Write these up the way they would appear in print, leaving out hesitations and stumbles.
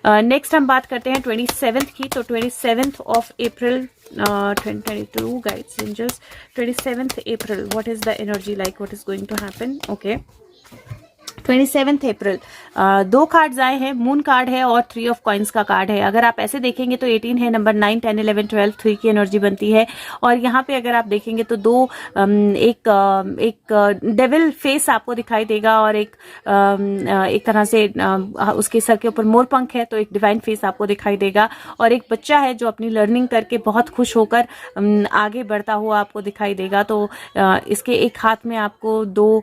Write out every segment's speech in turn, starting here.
Next हम बात करते हैं 27th की। तो 27th of April 2022 guides angels, 27th April, what is the energy like, what is going to happen? Okay, 27th April 2 cards आए हैं, मून कार्ड है और 3 ऑफ कॉइन्स का कार्ड है। अगर आप ऐसे देखेंगे तो 18 है, नंबर 9, 10, 11, 12, 3 की एनर्जी बनती है। और यहाँ पे अगर आप देखेंगे तो एक डेविल फेस आपको दिखाई देगा और एक तरह से उसके सर के ऊपर मोर पंख है, तो एक डिवाइन फेस आपको दिखाई देगा। और एक बच्चा है जो अपनी लर्निंग करके बहुत खुश होकर आगे बढ़ता हुआ आपको दिखाई देगा। तो इसके एक हाथ में आपको 2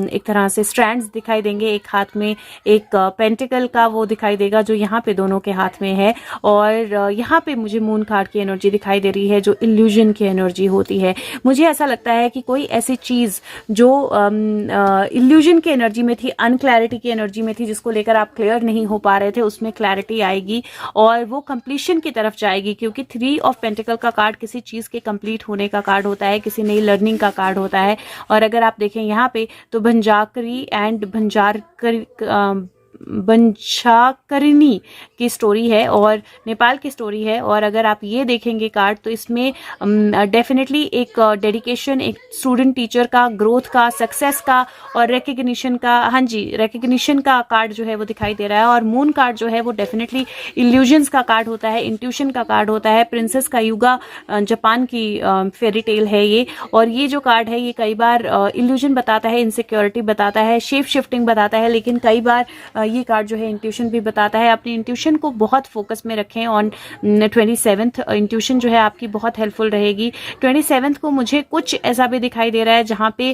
एक तरह से स्ट्रैंड्स दिखाई देंगे, एक हाथ में एक पेंटिकल का वो दिखाई देगा जो यहाँ पे दोनों के हाथ में है। और यहाँ पे मुझे मून कार्ड की एनर्जी दिखाई दे रही है जो इल्यूजन की एनर्जी होती है। मुझे ऐसा लगता है कि कोई ऐसी चीज जो इल्यूजन की एनर्जी में थी, अनक्लैरिटी की एनर्जी में थी, जिसको लेकर आप क्लियर नहीं हो पा रहे थे, उसमें क्लैरिटी आएगी और वो कंप्लीशन की तरफ जाएगी। क्योंकि 3 ऑफ पेंटिकल का कार्ड किसी चीज के कंप्लीट होने का कार्ड होता है, किसी नई लर्निंग का कार्ड होता है। और अगर आप देखें यहाँ पे तो भंजाकरी एंड बंजाकरनी की स्टोरी है और नेपाल की स्टोरी है। और अगर आप ये देखेंगे कार्ड तो इसमें डेफिनेटली एक डेडिकेशन, एक स्टूडेंट टीचर का, ग्रोथ का, सक्सेस का और रिकग्निशन का, हाँ जी, रिकग्निशन का कार्ड जो है वो दिखाई दे रहा है। और मून कार्ड जो है वो डेफिनेटली इल्यूजन्स का कार्ड होता है, इंट्यूशन का कार्ड होता है। प्रिंसेस का युगा जापान की फेरी टेल है ये। और ये जो कार्ड है ये कई बार इल्यूजन बताता है, इनसिक्योरिटी बताता है, शेप शिफ्टिंग बताता है, लेकिन कई बार ये कार्ड जो है इंट्यूशन भी बताता है। अपनी इंट्यूशन को बहुत फोकस में रखें ऑन 27th। इंट्यूशन जो है आपकी बहुत हेल्पफुल रहेगी। 27th को मुझे कुछ ऐसा भी दिखाई दे रहा है जहां पे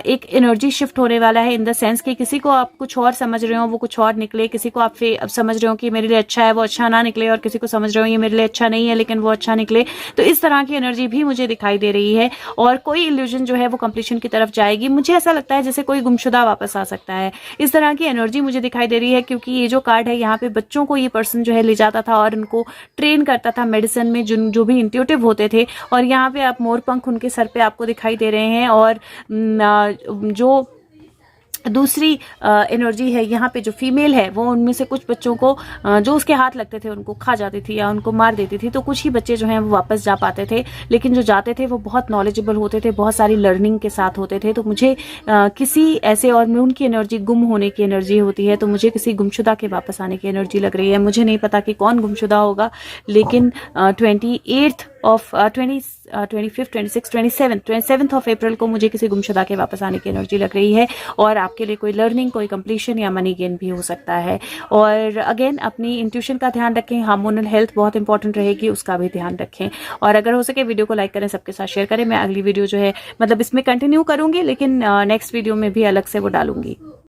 एक एनर्जी शिफ्ट होने वाला है, इन द सेंस कि किसी को आप कुछ और समझ रहे हो वो कुछ और निकले, किसी को आप अब समझ रहे हो कि मेरे लिए अच्छा है वो अच्छा ना निकले, और किसी को समझ रहे हो ये मेरे लिए अच्छा नहीं है लेकिन वो अच्छा निकले। तो इस तरह की एनर्जी भी मुझे दिखाई दे रही है और कोई इल्यूजन जो है वो कंप्लीशन की तरफ जाएगी। मुझे ऐसा लगता है जैसे कोई गुमशुदा वापस आ सकता है, इस तरह की एनर्जी मुझे दिखाई दे रही है। क्योंकि ये जो कार्ड है यहाँ पे बच्चों को ये पर्सन जो है ले जाता था और उनको ट्रेन करता था मेडिसिन में, जो भी इंट्यूटिव होते थे। और यहाँ पे आप मोर पंख उनके सर पे आपको दिखाई दे रहे हैं। और जो दूसरी एनर्जी है यहाँ पे जो फीमेल है वो उनमें से कुछ बच्चों को जो उसके हाथ लगते थे उनको खा जाती थी या उनको मार देती थी। तो कुछ ही बच्चे जो हैं वो वापस जा पाते थे, लेकिन जो जाते थे वो बहुत नॉलेजेबल होते थे, बहुत सारी लर्निंग के साथ होते थे। तो मुझे किसी ऐसे, और में उनकी एनर्जी गुम होने की एनर्जी होती है, तो मुझे किसी गुमशुदा के वापस आने की एनर्जी लग रही है। मुझे नहीं पता कि कौन गुमशुदा होगा, लेकिन 28th of 25th, 26th, 27th of April को मुझे किसी गुमशुदा के वापस आने की एनर्जी लग रही है। और आपके लिए कोई लर्निंग, कोई कंप्लीशन या मनी गेन भी हो सकता है। और अगेन अपनी इंट्यूशन का ध्यान रखें, हार्मोनल हेल्थ बहुत इंपॉर्टेंट रहेगी, उसका भी ध्यान रखें। और अगर हो सके वीडियो को लाइक करें, सबके साथ शेयर करें। मैं अगली वीडियो जो है मतलब इसमें कंटिन्यू करूंगी, लेकिन नेक्स्ट वीडियो में भी अलग से वो डालूंगी।